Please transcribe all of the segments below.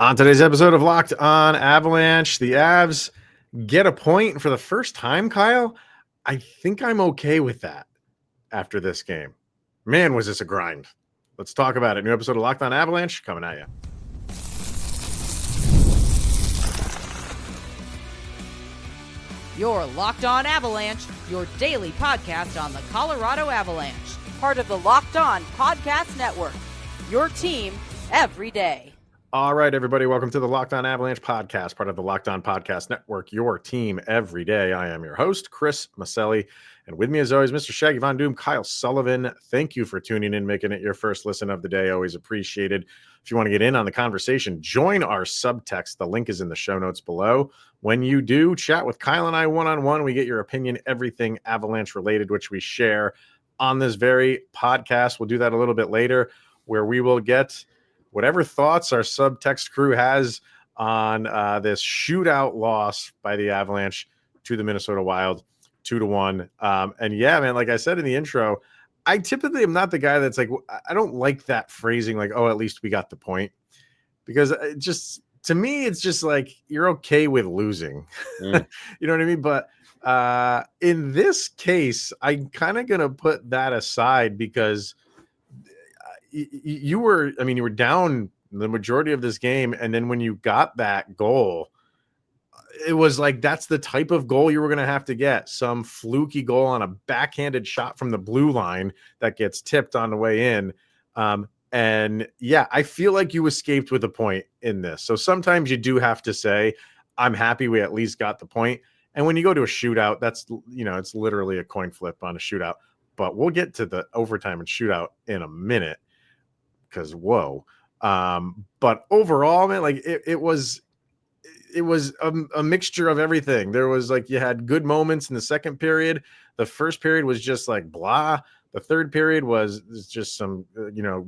On today's episode of Locked On Avalanche, the Avs get a point for the first time, Kyle. I think I'm okay with that after this game. Man, was this a grind. Let's talk about it. New episode of Locked On Avalanche coming at you. You're Locked On Avalanche, your daily podcast on the Colorado Avalanche. Part of the Locked On Podcast Network, your team every day. All right, everybody, welcome to the Locked On Avalanche podcast, part of the Locked On Podcast Network, your team every day. I am your host, Chris Maselli, and with me as always, Mr. Shaggy Von Doom, Kyle Sullivan. Thank you for tuning in, making it your first listen of the day. Always appreciated. If you want to get in on the conversation, join our subtext. The link is in the show notes below. When you do, chat with Kyle and I one-on-one. We get your opinion, everything Avalanche related, which we share on this very podcast. We'll do that a little bit later, where we will get whatever thoughts our subtext crew has on this shootout loss by the Avalanche to the Minnesota Wild, 2-1. And yeah, man, like I said in the intro, I typically am not the guy that's like, I don't like that phrasing, like, oh, at least we got the point. Because it just, to me, it's just like, you're okay with losing. You know what I mean? But in this case, I'm kind of going to put that aside because you were down the majority of this game, and then when you got that goal, it was like that's the type of goal you were going to have to get, some fluky goal on a backhanded shot from the blue line that gets tipped on the way in. And yeah, I feel like you escaped with a point in this. So sometimes you do have to say, I'm happy we at least got the point. And when you go to a shootout, that's, it's literally a coin flip on a shootout. But we'll get to the overtime and shootout in a minute. Because whoa, but overall, man, like it was a mixture of everything. There was like you had good moments in the second period. The first period was just like blah. The third period was just some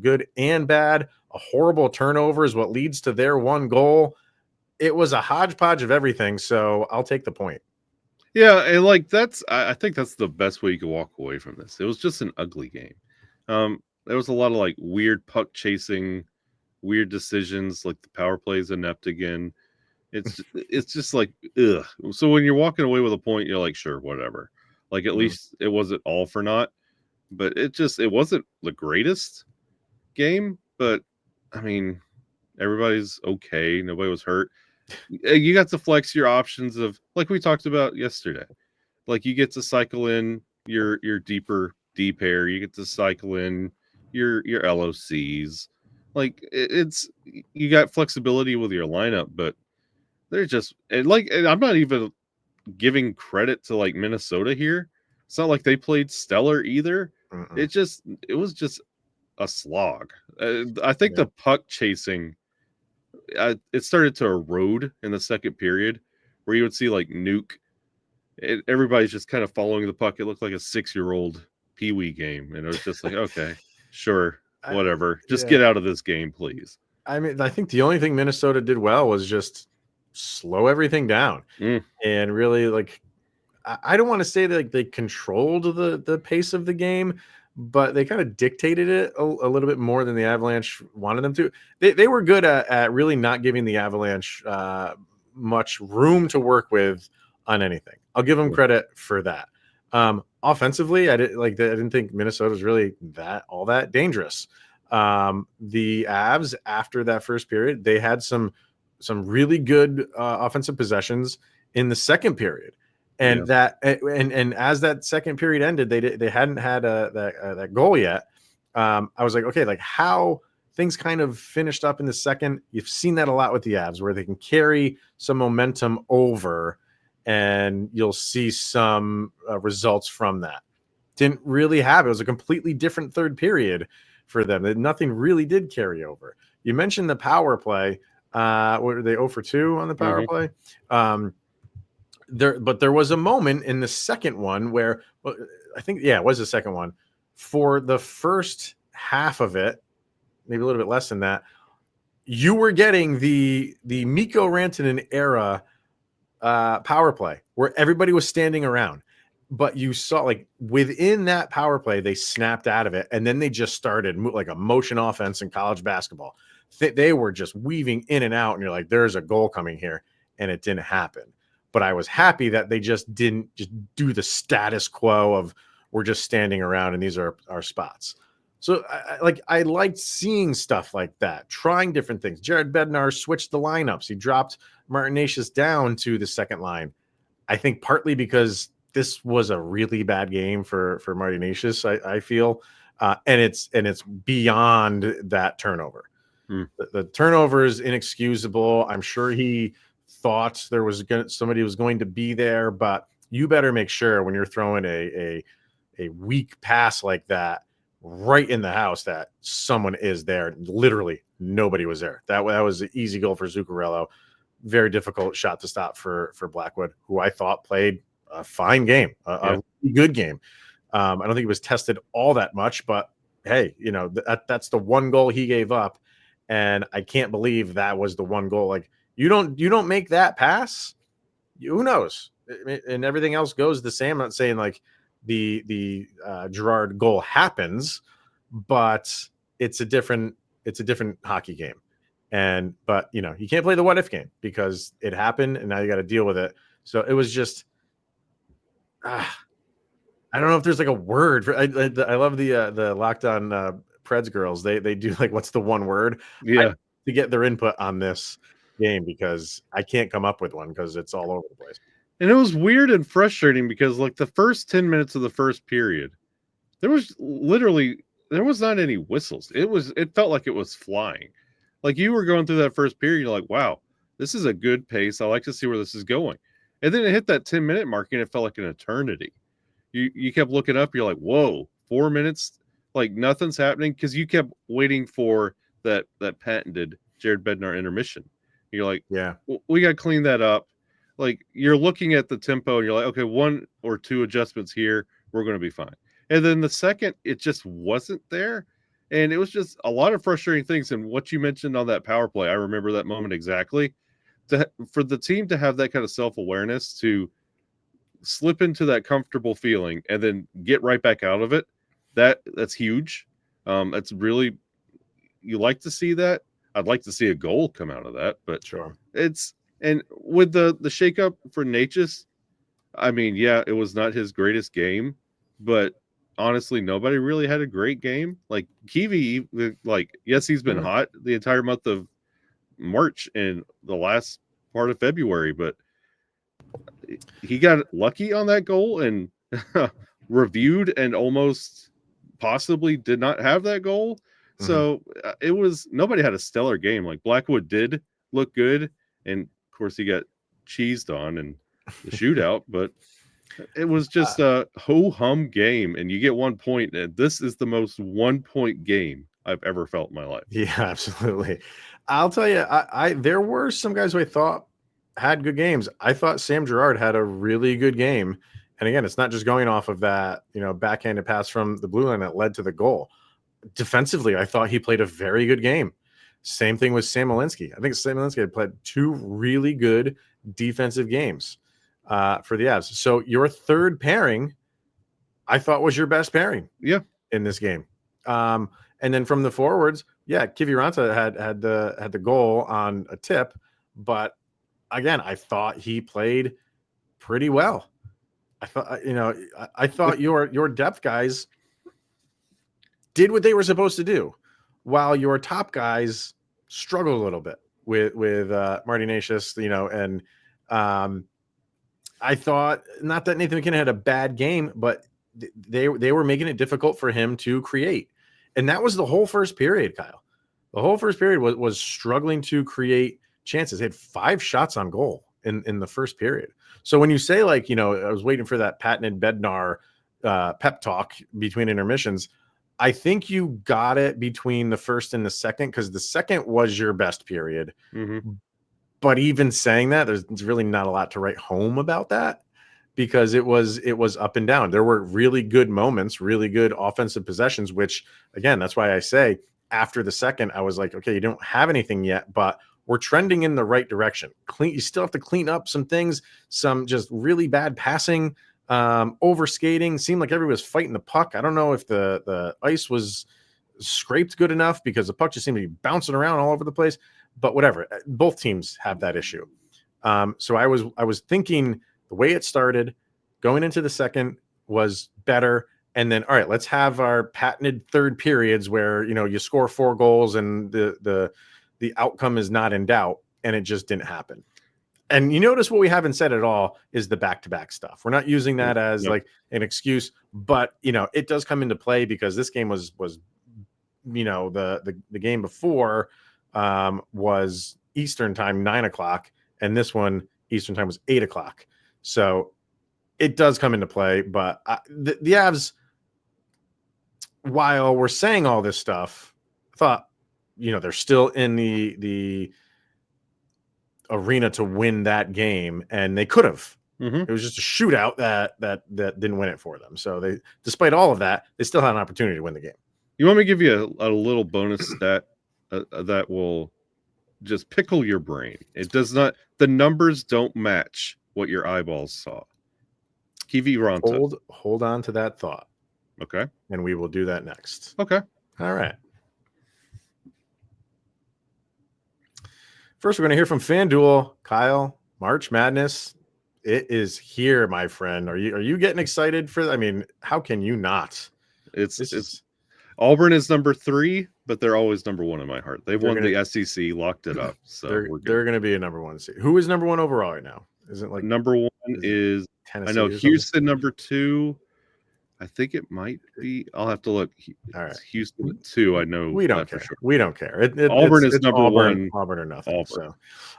good and bad. A horrible turnover is what leads to their one goal. It was a hodgepodge of everything. So I'll take the point. Yeah, and like I think that's the best way you can walk away from this. It was just an ugly game. There was a lot of like weird puck chasing, weird decisions, like the power play is inept again. It's just like ugh. So when you're walking away with a point, you're like, sure, whatever. Like at least it wasn't all for naught. But it wasn't the greatest game. But I mean, everybody's okay. Nobody was hurt. You got to flex your options of like we talked about yesterday. Like you get to cycle in your deeper D pair. You get to cycle in your LOCs. Like it's you got flexibility with your lineup, but they're just and I'm not even giving credit to like Minnesota here. It's not like they played stellar either. It was just a slog. I think the puck chasing it started to erode in the second period, where you would see like Nuke. Everybody's just kind of following the puck. It looked like a 6-year-old Pee-wee game, and it was just like, okay, sure, whatever. Just get out of this game, please. I mean, I think the only thing Minnesota did well was just slow everything down and really like. I don't want to say that like, they controlled the pace of the game, but they kind of dictated it a little bit more than the Avalanche wanted them to. They were good at really not giving the Avalanche much room to work with on anything. I'll give them credit for that. Offensively, I didn't think Minnesota was really all that dangerous. The Avs, after that first period, they had some really good offensive possessions in the second period. And and as that second period ended, they hadn't had that goal yet. I was like, okay, like how things kind of finished up in the second. You've seen that a lot with the Avs, where they can carry some momentum over, and you'll see some results from that. Didn't really have it. It was a completely different third period for them. Nothing really did carry over. You mentioned the power play. What were they 0 for 2 on the power play? There was a moment in the second one where I think, it was the second one. For the first half of it, maybe a little bit less than that, you were getting the Mikko Rantanen era power play where everybody was standing around. But you saw like within that power play, they snapped out of it. And then they just started like a motion offense in college basketball. they were just weaving in and out, and you're like, there's a goal coming here, and it didn't happen. But I was happy that they just didn't just do the status quo of we're just standing around and these are our spots. So I liked seeing stuff like that, trying different things. Jared Bednar switched the lineups. He dropped Martinez down to the second line. I think partly because this was a really bad game for Martinez, I feel, and it's beyond that turnover. The turnover is inexcusable. I'm sure he thought somebody was going to be there, but you better make sure when you're throwing a weak pass like that right in the house that someone is there. Literally nobody was there. That was an easy goal for Zuccarello. Very difficult shot to stop for Blackwood, who I thought played a fine game, a really good game. I don't think he was tested all that much, but hey, that's the one goal he gave up, and I can't believe that was the one goal. Like you don't make that pass, who knows? And everything else goes the same. I'm not saying like the Girard goal happens, but it's a different hockey game. But you can't play the what if game because it happened and now you got to deal with it. So it was just, I don't know if there's like a word for. I love the Locked On Preds girls. They do like what's the one word? Yeah, to get their input on this game because I can't come up with one because it's all over the place. and it was weird and frustrating because like the first 10 minutes of the first period, there was not any whistles. It felt like it was flying. Like you were going through that first period, you're like, wow, this is a good pace. I like to see where this is going. And then it hit that 10-minute mark and it felt like an eternity. You kept looking up, you're like, whoa, 4 minutes, like nothing's happening because you kept waiting for that patented Jared Bednar intermission. You're like, yeah, we got to clean that up. Like you're looking at the tempo and you're like, okay, 1 or 2 adjustments here, we're going to be fine. And then the second, it just wasn't there. And it was just a lot of frustrating things. And what you mentioned on that power play, I remember that moment exactly. For the team to have that kind of self-awareness to slip into that comfortable feeling and then get right back out of it, that's huge. That's really, you like to see that. I'd like to see a goal come out of that, but sure. And with the shakeup for Natchez, I mean, yeah, it was not his greatest game, but honestly, nobody really had a great game. Like Kiwi, like yes, he's been hot the entire month of March and the last part of February, but he got lucky on that goal and reviewed and almost possibly did not have that goal. So it was, nobody had a stellar game. Like Blackwood did look good, and of course he got cheesed on in the shootout, but it was just a ho-hum game, and you get 1 point, and this is the most 1 point game I've ever felt in my life. Yeah, absolutely. I'll tell you, there were some guys who I thought had good games. I thought Sam Girard had a really good game. And again, it's not just going off of that, backhanded pass from the blue line that led to the goal. Defensively, I thought he played a very good game. Same thing with Sam Malinsky. I think Sam Malinsky had played 2 really good defensive games for the Avs. So your third pairing, I thought was your best pairing. Yeah, in this game. And then from the forwards, Kiviranta had the goal on a tip, but again, I thought he played pretty well. I thought, I thought your depth guys did what they were supposed to do, while your top guys struggled a little bit with Marty Natchez, and I thought not that Nathan McKinnon had a bad game, but they were making it difficult for him to create. And that was the whole first period, Kyle. The whole first period was struggling to create chances. They had 5 shots on goal in the first period. So when you say I was waiting for that patented Bednar pep talk between intermissions, I think you got it between the first and the second, because the second was your best period. But even saying that, there's really not a lot to write home about that, because it was up and down. There were really good moments, really good offensive possessions, which again, that's why I say after the second, I was like, okay, you don't have anything yet, but we're trending in the right direction. You still have to clean up some things, some just really bad passing, over skating. Seemed like everybody was fighting the puck. I don't know if the ice was scraped good enough because the puck just seemed to be bouncing around all over the place. But whatever, both teams have that issue. So I was thinking the way it started going into the second was better. And then, all right, let's have our patented third periods where, you score 4 goals and the outcome is not in doubt. And it just didn't happen. And you notice what we haven't said at all is the back-to-back stuff. We're not using that as like an excuse, but it does come into play because this game was the game before was Eastern time 9:00, and this one Eastern time was 8:00. So it does come into play. But the Avs, while we're saying all this stuff, I thought they're still in the arena to win that game, and they could have. It was just a shootout that didn't win it for them. So they, despite all of that, they still had an opportunity to win the game. You want me to give you a little bonus stat that will just pickle your brain? It does not. The numbers don't match what your eyeballs saw. Kiviranta. Hold on to that thought. Okay. And we will do that next. Okay. All right. First, we're going to hear from FanDuel. Kyle, March Madness. It is here, my friend. Are you getting excited for? I mean, how can you not? It's Auburn is number 3, but they're always number 1 in my heart. They've won the SEC, locked it up. So they're going to be a number 1 seed. Who is number 1 overall right now? Isn't like number 1 is Tennessee? I know Houston number 2. I think it might be. I'll have to look. All right, Houston 2. I know we don't care. For sure. We don't care. Auburn is number 1. Auburn or nothing. Auburn. So,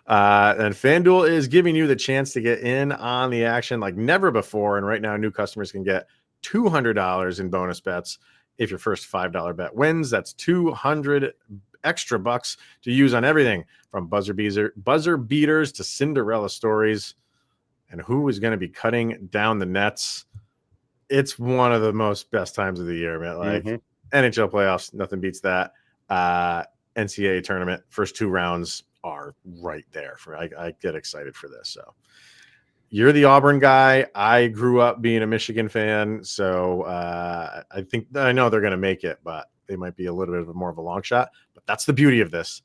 and FanDuel is giving you the chance to get in on the action like never before. And right now, new customers can get $200 in bonus bets if your first $5 bet wins. That's 200 extra bucks to use on everything from buzzer beaters to Cinderella stories. And who is going to be cutting down the nets? It's one of the most best times of the year, man. Like NHL playoffs, nothing beats that. NCAA tournament, first 2 rounds are right there. I get excited for this. So you're the Auburn guy. I grew up being a Michigan fan, so I know they're going to make it, but they might be a little bit more of a long shot. But that's the beauty of this.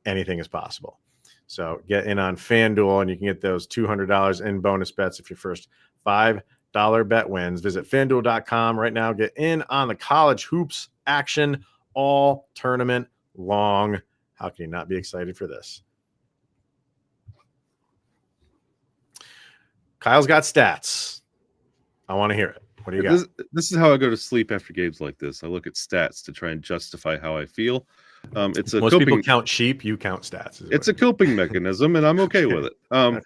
Anything is possible. So get in on FanDuel, and you can get those $200 in bonus bets if your first $5 bet wins. Visit FanDuel.com right now. Get in on the college hoops action all tournament long. How can you not be excited for this? Kyle's got stats. I want to hear it. What do you got? This is how I go to sleep after games like this. I look at stats to try and justify how I feel. Most people count sheep. You count stats. It's a coping mechanism, and I'm okay with it. Okay.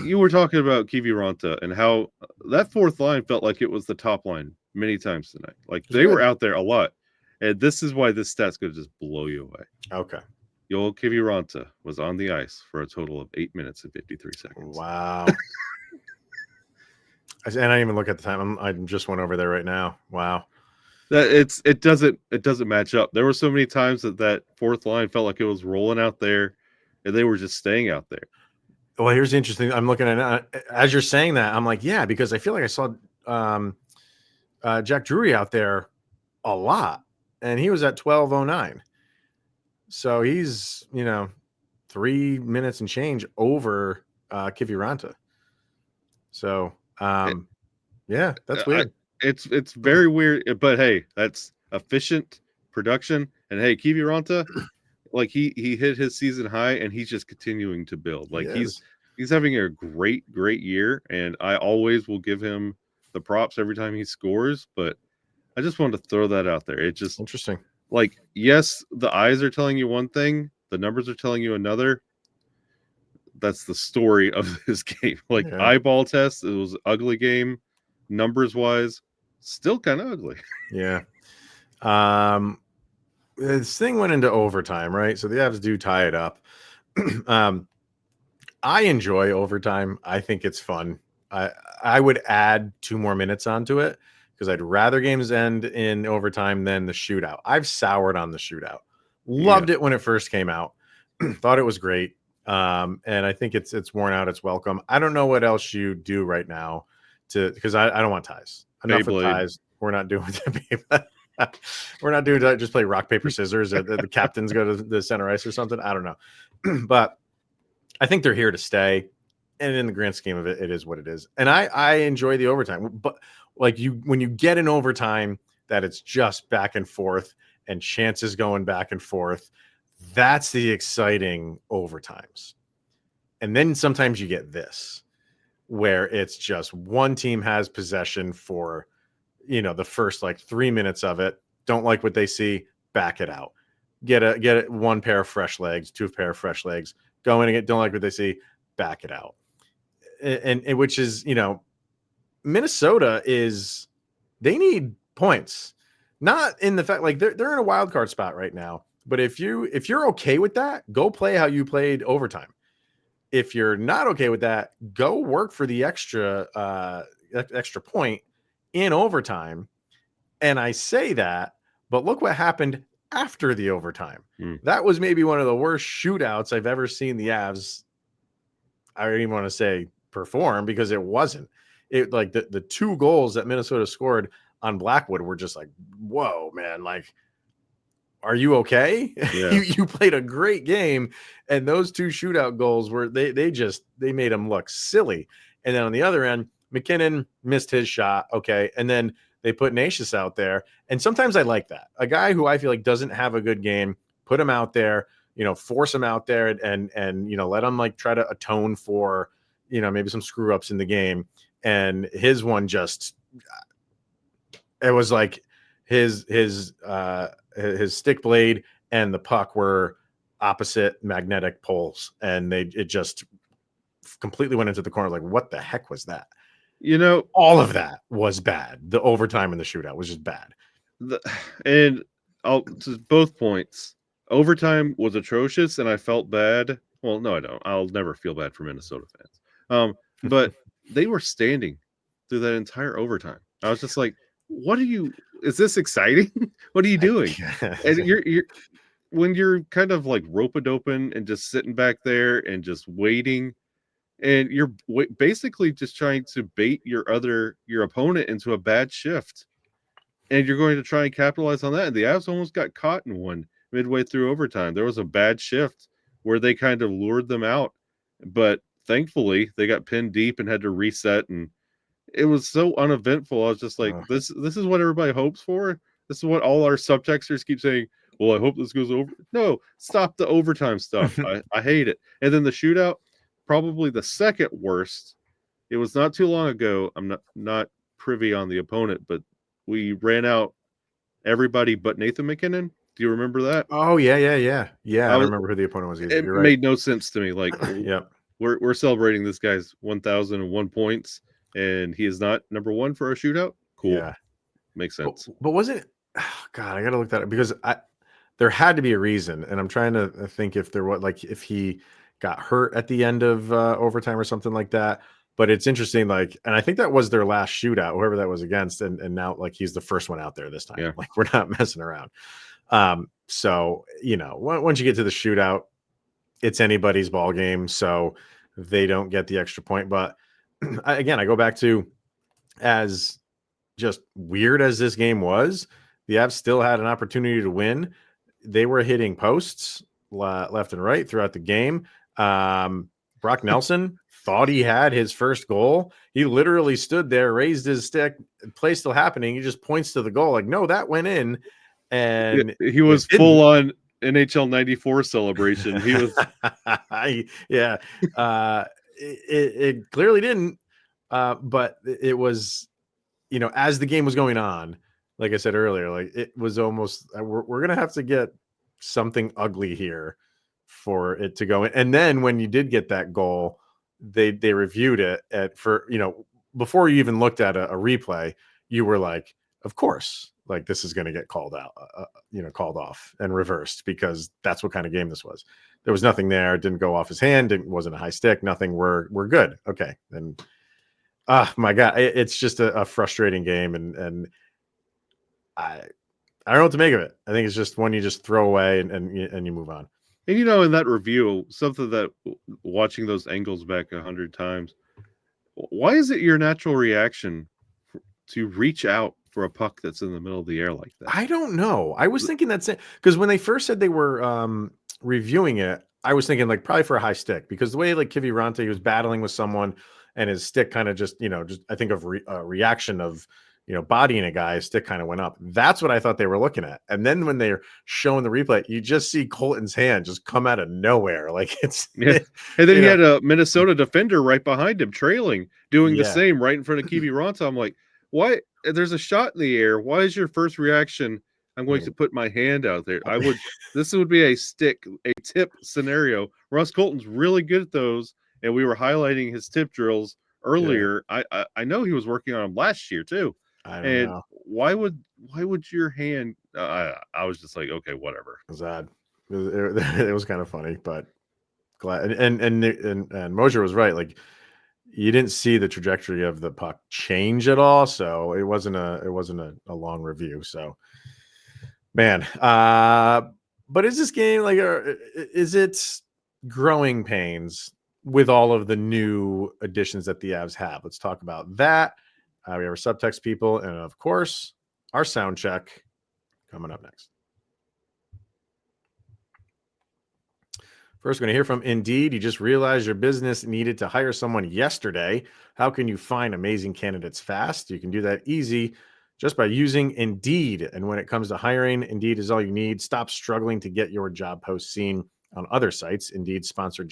You were talking about Kiviranta and how that fourth line felt like it was the top line many times tonight. Like they were out there a lot. And this is why this stat's going to just blow you away. Okay. Yoel Kiviranta was on the ice for a total of 8 minutes and 53 seconds. Wow. And I didn't even look at the time. I just went over there right now. Wow. It doesn't match up. There were so many times that fourth line felt like it was rolling out there and they were just staying out there. Well, here's the interesting. I'm looking at it as you're saying that. I'm like, yeah, because I feel like I saw Jack Drury out there a lot, and he was at 12:09. So he's 3 minutes and change over Kiviranta. So yeah, that's weird. It's very weird, but hey, that's efficient production. And hey, Kiviranta, like he hit his season high, and he's just continuing to build. Like he's having a great year, and I always will give him the props every time he scores. But I just wanted to throw that out there. It's just interesting. Like, yes, the eyes are telling you one thing, the numbers are telling you another. That's the story of this game. Like eyeball test, it was an ugly game, numbers wise, still kind of ugly. Yeah. This thing went into overtime, right? So the Avs do tie it up. I enjoy overtime. I think it's fun. I would add 2 more minutes onto it because I'd rather games end in overtime than the shootout. I've soured on the shootout. Loved it when it first came out. Thought it was great. And I think it's worn out its welcome. I don't know what else you do right now because I don't want ties. Enough of ties. We're not doing that. We're not doing that. Just play rock, paper, scissors. The captains go to the center ice or something. I don't know. But I think they're here to stay. And in the grand scheme of it, it is what it is. And I enjoy the overtime. But like when you get in overtime, that it's just back and forth and chances going back and forth, that's the exciting overtimes. And then sometimes you get this, where it's just one team has possession for, the first like 3 minutes of it. Don't like what they see, back it out. Get it one pair of fresh legs, two pair of fresh legs. Go in and don't like what they see, back it out. And which is, Minnesota they need points. Not in the fact like they're in a wild card spot right now. But if you're okay with that, go play how you played overtime. If you're not okay with that, go work for the extra point in overtime. And I say that, but look what happened after the overtime. That was maybe one of the worst shootouts I've ever seen the Avs. I don't even want to say perform, because it wasn't. It like the two goals that Minnesota scored on Blackwood were just like, whoa, man, like, are you okay? Yeah. you played a great game, and those two shootout goals were they made him look silly. And then on the other end, McKinnon missed his shot, okay, and then they put Nashis out there. And sometimes I like that. A guy who I feel like doesn't have a good game, put him out there, force him out there, and let him like try to atone for maybe some screw ups in the game. And his one just, it was like his stick blade and the puck were opposite magnetic poles, and it just completely went into the corner. Like, what the heck was that? All of that was bad. The overtime and the shootout was just bad. And to both points, overtime was atrocious, and I felt bad. Well, no, I don't. I'll never feel bad for Minnesota fans. But they were standing through that entire overtime. I was just like, is this exciting? What are you doing? And you're when you're kind of like rope-a-doping and just sitting back there and just waiting, and you're basically just trying to bait your opponent into a bad shift, and you're going to try and capitalize on that. And the Avs almost got caught in one midway through overtime. There was a bad shift where they kind of lured them out, but thankfully they got pinned deep and had to reset, and it was so uneventful. I was just like, this is what everybody hopes for. This is what all our subtexters keep saying. Well, I hope this goes over. No, stop the overtime stuff. I hate it. And then the shootout, probably the second worst. It was not too long ago. I'm not privy on the opponent, but we ran out everybody but Nathan McKinnon. Do you remember that? Oh, yeah. I remember who the opponent was. It made no sense to me. Like, yep. We're celebrating this guy's 1,001 points, and he is not number one for a shootout. Cool. Yeah. Makes sense. But was it? Oh, God, I got to look that up, because there had to be a reason, and I'm trying to think if there was, like, if he got hurt at the end of overtime or something like that. But it's interesting, like, and I think that was their last shootout, whoever that was against, and now like he's the first one out there this time. Yeah. Like, we're not messing around. So once you get to the shootout, it's anybody's ball game, so they don't get the extra point. But again, I go back to, as just weird as this game was, the Avs still had an opportunity to win. They were hitting posts left and right throughout the game. Brock Nelson thought he had his first goal. He literally stood there, raised his stick, play still happening. He just points to the goal like, no, that went in. And he was full on NHL 94 celebration. He was, yeah. It clearly didn't. But it was, as the game was going on, like I said earlier, like it was almost, we're going to have to get something ugly here for it to go in. And then when you did get that goal, they reviewed it before you even looked at a replay, you were like, of course, like this is going to get called out, called off and reversed, because that's what kind of game this was. There was nothing there. It didn't go off his hand. It wasn't a high stick. Nothing. We're good. Okay. And my God, it's just a frustrating game. And I don't know what to make of it. I think it's just one you just throw away and you move on. And in that review, something that watching those angles back 100 times, why is it your natural reaction to reach out for a puck that's in the middle of the air like that? I don't know. I was thinking that's it, because when they first said they were reviewing it, I was thinking like probably for a high stick, because the way like Kiviranta, he was battling with someone and his stick kind of just I think of reaction of bodying a guy, his stick kind of went up. That's what I thought they were looking at. And then when they're showing the replay, you just see Colton's hand just come out of nowhere, like it's Yeah. And then he had a Minnesota defender right behind him trailing, doing the Yeah. same right in front of Kiviranta. I'm like, why? There's a shot in the air. Why is your first reaction? I'm going to put my hand out there. This would be a tip scenario. Ross Colton's really good at those, and we were highlighting his tip drills earlier. I know he was working on them last year too. I don't know. Why would your hand? I was just like, okay, whatever. It was odd. It was kind of funny, but glad. And Mosier was right. Like, you didn't see the trajectory of the puck change at all, so it wasn't a long review. So, man, but is this game like, is it growing pains with all of the new additions that the Avs have? Let's talk about that. We have our subtext people, and of course, our sound check coming up next. First, we're going to hear from Indeed. You just realized your business needed to hire someone yesterday. How can you find amazing candidates fast? You can do that easy just by using Indeed. And when it comes to hiring, Indeed is all you need. Stop struggling to get your job post seen on other sites. Indeed sponsored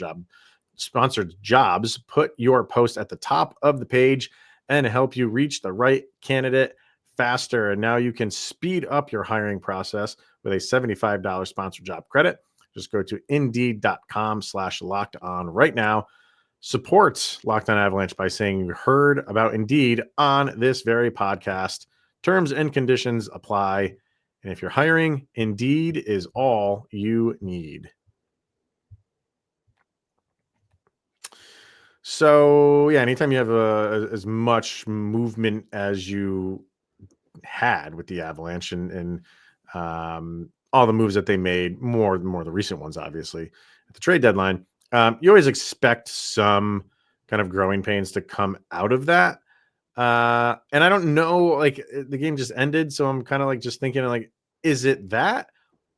jobs put your post at the top of the page and help you reach the right candidate faster. And now you can speed up your hiring process with a $75 sponsored job credit. Just go to Indeed.com/locked-on right now. Support Locked On Avalanche by saying you heard about Indeed on this very podcast. Terms and conditions apply. And if you're hiring, Indeed is all you need. So, yeah, anytime you have as much movement as you had with the Avalanche and all the moves that they made, more the recent ones, obviously, at the trade deadline, you always expect some kind of growing pains to come out of that. And I don't know, like, the game just ended, so I'm kind of like just thinking, like, is it that?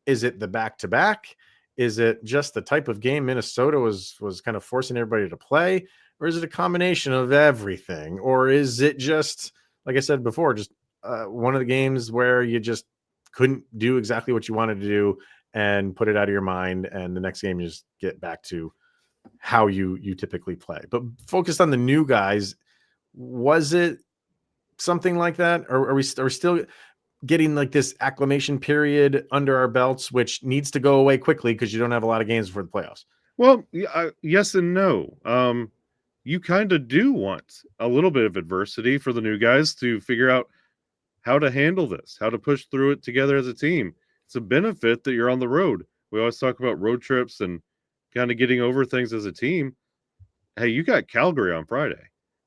Is it the back-to-back? Is it just the type of game Minnesota was kind of forcing everybody to play? Or is it a combination of everything? Or is it just, like I said before, just one of the games where you just couldn't do exactly what you wanted to do and put it out of your mind, and the next game you just get back to how you typically play? But focused on the new guys, was it something like that? Or are we still getting like this acclimation period under our belts, which needs to go away quickly because you don't have a lot of games before the playoffs? Well, yes and no. You kind of do want a little bit of adversity for the new guys to figure out how to handle this, how to push through it together as a team. It's a benefit that you're on the road. We always talk about road trips and kind of getting over things as a team. Hey, you got Calgary on Friday.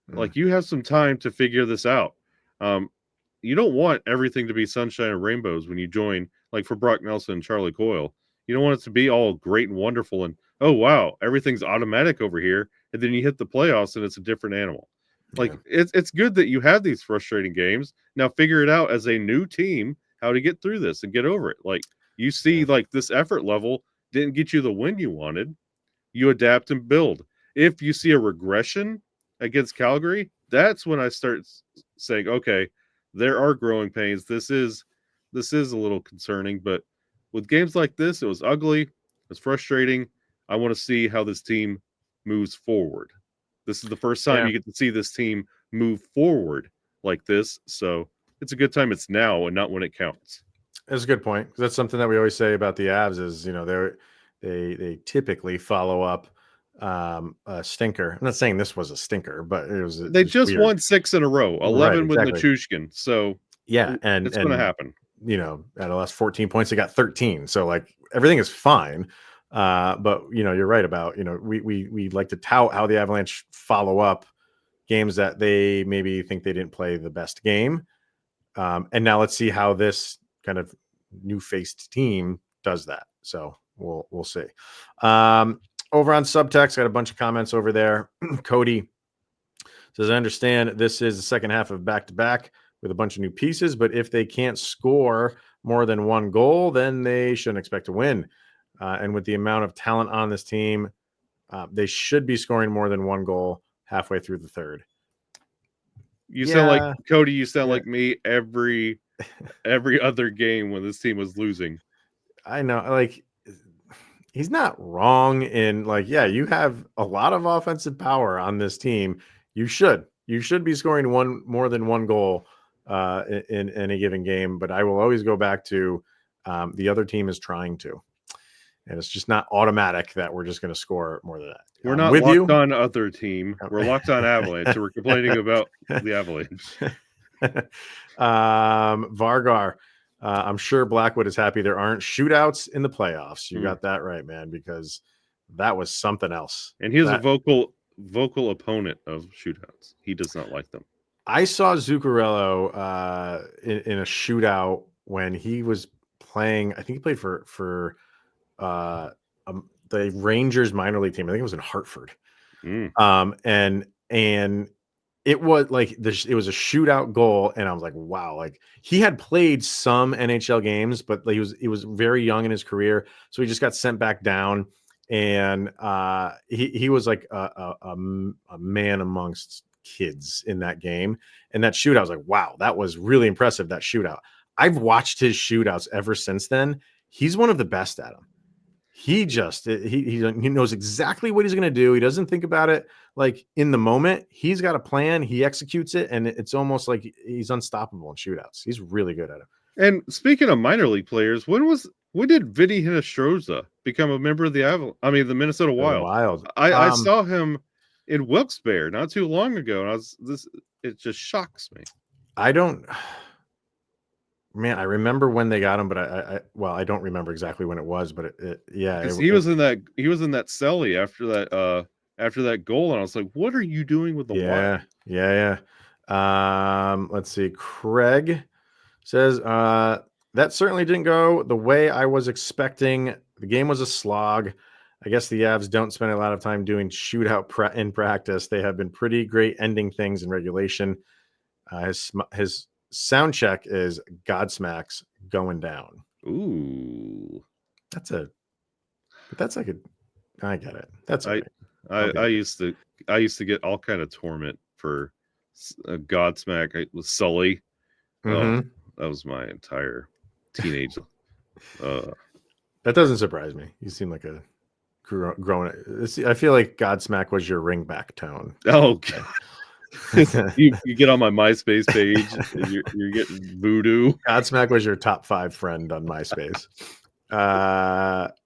Like, you have some time to figure this out. You don't want everything to be sunshine and rainbows when you join, like for Brock Nelson and Charlie Coyle. You don't want it to be all great and wonderful and, oh, wow, everything's automatic over here. And then you hit the playoffs and it's a different animal. Like, it's good that you have these frustrating games. Now figure it out as a new team, how to get through this and get over it. Like, you see, like, this effort level didn't get you the win you wanted. You adapt and build. If you see a regression against Calgary, that's when I start saying, okay, there are growing pains. This is a little concerning, but with games like this, it was ugly. It was frustrating. I want to see how this team moves forward. This is the first time you get to see this team move forward like this. So it's a good time. It's now and not when it counts. That's a good point. That's something that we always say about the Avs is, they typically follow up a stinker. I'm not saying this was a stinker, but it was. They just won 6 in a row, 11 with Nichushkin. So yeah, and it's going to happen. At the last 14 points, they got 13. So like everything is fine. But you're right about, we like to tout how the Avalanche follow up games that they maybe think they didn't play the best game. And now let's see how this kind of new faced team does that. So we'll see. Over on Subtext, got a bunch of comments over there. Cody says, I understand this is the second half of back-to-back with a bunch of new pieces, but if they can't score more than one goal, then they shouldn't expect to win. And with the amount of talent on this team, they should be scoring more than one goal halfway through the third. You sound like Cody. You sound like me every other game when this team was losing. I know, like, he's not wrong in, like, yeah, you have a lot of offensive power on this team. You should be scoring more than one goal in any given game. But I will always go back to the other team is trying to, and it's just not automatic that we're just going to score more than that. We're not locked on other team. We're locked on Avalanche. So we're complaining about the Avalanche. Vargar. I'm sure Blackwood is happy there aren't shootouts in the playoffs. You got that right, man, because that was something else. And he was a vocal opponent of shootouts. He does not like them. I saw Zuccarello in a shootout when he was playing. I think he played for the Rangers minor league team. I think it was in Hartford. And it was like it was a shootout goal, and I was like, wow, like he had played some NHL games, but he was very young in his career, so he just got sent back down, and he was like a man amongst kids in that game. And that shootout, I was like, wow, that was really impressive, that shootout. I've watched his shootouts ever since then. He's one of the best at them. He just he knows exactly what he's going to do. He doesn't think about it like in the moment. He's got a plan. He executes it, and it's almost like he's unstoppable in shootouts. He's really good at it. And speaking of minor league players, when did Vinny Hinostroza become a member of the the Minnesota Wild? I saw him in Wilkes-Barre not too long ago, and it just shocks me. Man, I remember when they got him, but I don't remember exactly when it was, but he was in that celly after that goal, and I was like, what are you doing with the Wild? Yeah. Let's see. Craig says that certainly didn't go the way I was expecting. The game was a slog. I guess the Avs don't spend a lot of time doing shootout in practice. They have been pretty great ending things in regulation. His Soundcheck is Godsmack's going down. Ooh, I get it. That's I used to get all kind of torment for Godsmack. It was Sully. Mm-hmm. That was my entire teenage. That doesn't surprise me. You seem like a grown. I feel like Godsmack was your ringback tone. Oh, God. you get on my MySpace page and you're getting voodoo. Godsmack was your top 5 friend on MySpace.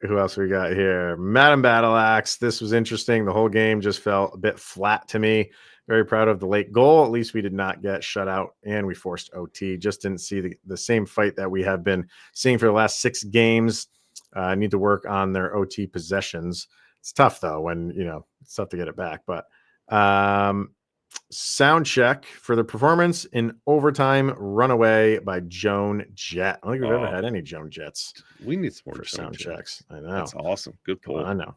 Who else we got here? Madam Battle Axe. This was interesting. The whole game just felt a bit flat to me. Very proud of the late goal. At least we did not get shut out and we forced OT. Just didn't see the same fight that we have been seeing for the last 6 games. Need to work on their OT possessions. It's tough though when it's tough to get it back. But Soundcheck for the performance in overtime runaway by Joan Jett. I don't think we've ever had any Joan Jetts. We need some more for Soundchecks. I know. That's awesome. Good pull. I know.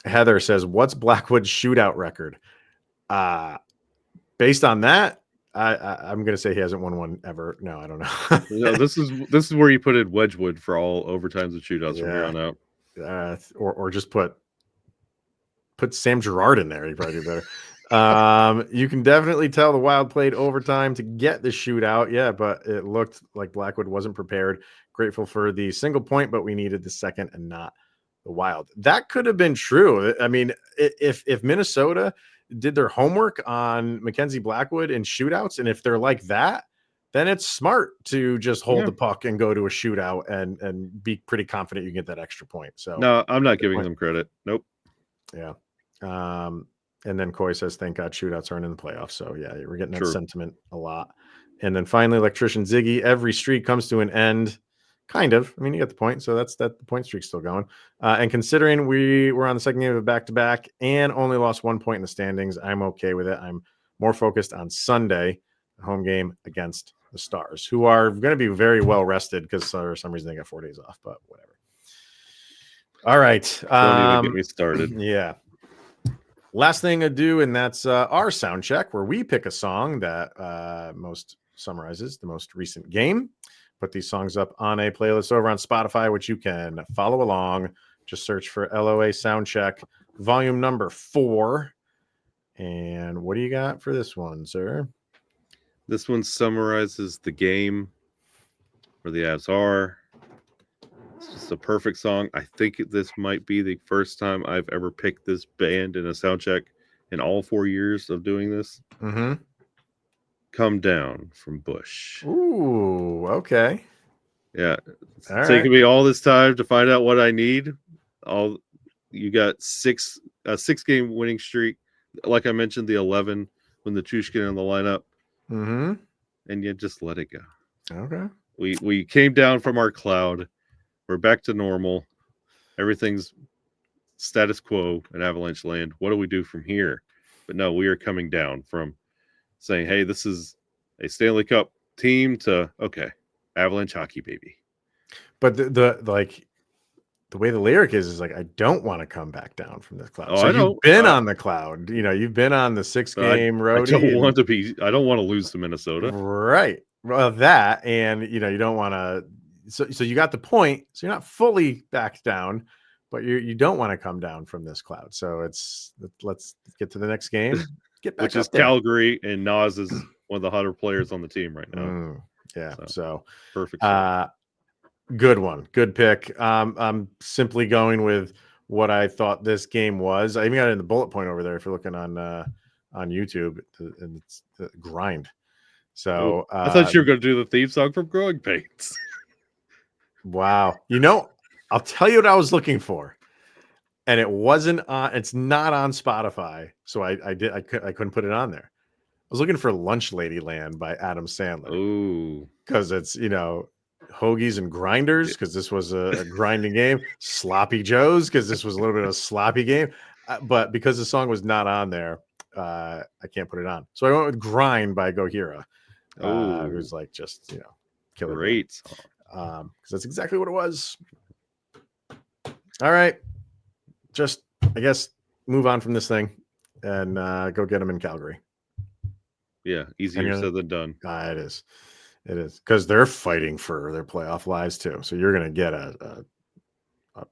Heather says, what's Blackwood's shootout record? Based on that, I'm going to say he hasn't won one ever. No, I don't know. No, this is where you put in Wedgwood for all overtimes and shootouts from here on out. Or just put Sam Girard in there. He'd probably do better. You can definitely tell the Wild played overtime to get the shootout. Yeah, but it looked like Blackwood wasn't prepared. Grateful for the single point, but we needed the second and not the Wild. That could have been true. I mean, if Minnesota did their homework on Mackenzie Blackwood in shootouts, and if they're like that, then it's smart to just hold the puck and go to a shootout and be pretty confident you get that extra point. So no, I'm not giving them credit. Nope. Yeah. And then Coy says, thank God shootouts aren't in the playoffs. So yeah, we're getting that sentiment a lot. And then finally, Electrician Ziggy, every streak comes to an end. Kind of. I mean, you get the point. So that's that. The point streak's still going. And considering we were on the second game of a back-to-back and only lost 1 point in the standings, I'm okay with it. I'm more focused on Sunday, the home game against the Stars, who are going to be very well rested because for some reason they got 4 days off, but whatever. All right. Don't even get me started. Yeah. Last thing to do, and that's our sound check, where we pick a song that most summarizes the most recent game. Put these songs up on a playlist over on Spotify, which you can follow along. Just search for LOA Soundcheck, volume number 4. And what do you got for this one, sir? This one summarizes the game where the Avs are. It's just a perfect song. I think this might be the first time I've ever picked this band in a sound check in all 4 years of doing this. Mm-hmm. Come Down from Bush. Ooh, okay. Yeah. It's All taking right. me all this time to find out what I need. You got a 6-game winning streak. Like I mentioned, the 11 when the Chushkin in the lineup. Mm-hmm. And you just let it go. Okay. We came down from our cloud. We're back to normal. Everything's status quo in Avalanche land. What do we do from here? But no, we are coming down from saying, hey, this is a Stanley Cup team to, okay, Avalanche hockey, baby. But the way the lyric is like, I don't want to come back down from this cloud. Oh, So I you've don't. been on the cloud. You've been on the 6-game I roadie. don't want to lose to Minnesota. Right. Well, that, and you don't want to. So you got the point. So you're not fully back down, but you don't want to come down from this cloud. So let's get to the next game. Get back Which up is there. Calgary, and Nas is one of the hotter players on the team right now. Yeah. So perfect. Good one. Good pick. I'm simply going with what I thought this game was. I even got it in the bullet point over there if you're looking on YouTube, and it's the grind. So I thought you were going to do the theme song from Growing Pains. Wow. I'll tell you what I was looking for. And it's not on Spotify. So I couldn't put it on there. I was looking for Lunch Lady Land by Adam Sandler. Oh, because it's, hoagies and grinders, because this was a grinding game. Sloppy Joes, because this was a little bit of a sloppy game. But because the song was not on there, I can't put it on. So I went with Grind by Gojira. It was like just, killer. Great song. Because that's exactly what it was. All right. Just, I guess, move on from this thing and go get them in Calgary. Yeah, easier said than done. It is. It is, because they're fighting for their playoff lives too. So you're going to get a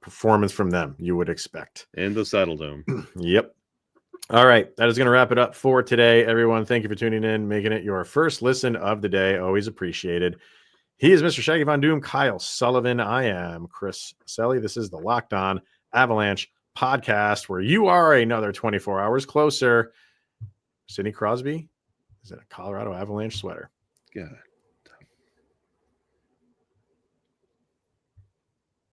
performance from them, you would expect. And the Saddle Dome. Yep. All right. That is going to wrap it up for today, everyone. Thank you for tuning in, making it your first listen of the day. Always appreciated. He is Mr. Shaggy Von Doom, Kyle Sullivan. I am Chris Maselli. This is the Locked On Avalanche podcast, where you are another 24 hours closer. Sidney Crosby is in a Colorado Avalanche sweater. God.